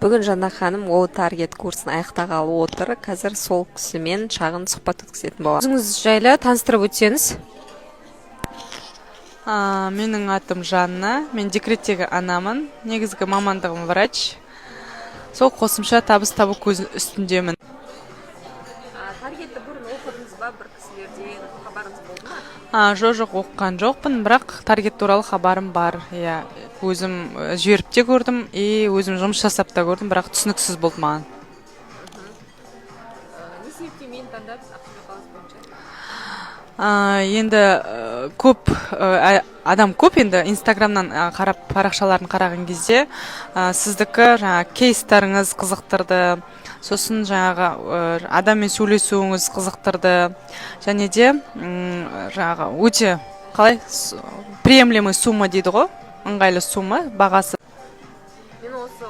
Бүгін Жанна ханым ол таргет курсын аяқтағалы отыр. Қазір сол кісімен шағын сұхбат өткізетін боламыз. Өзіңіз жайлы таныстырып өтсеңіз. Менің атым Жанна, мен декреттегі анамын, негізгі мамандығым врач. Сол қосымша табыс табу үстіндемін. Таргетті бұрын оқыдыңыз ба, бір кісілерден хабарыңыз болды ма? Жоқ, оқыған жоқпын, бірақ таргет туралы хабарым бар. Өзім жіберіп те көрдім, өзім жұмыс жасап та көрдім, бірақ түсініксіз болды маған. Не себепті мені таңдадыңыз Ақтөбе қаласы бойынша? Енді көп адам көп, енді инстаграмнан қарап парақшаларын қараған кезде сіздікі кейстарыңыз қызықтырды, сосын адаммен сөйлесуіңіз қызықтырды, және де өте қалай приемлемый сумма дейді ғой, ыңғайлы сумма бағасы.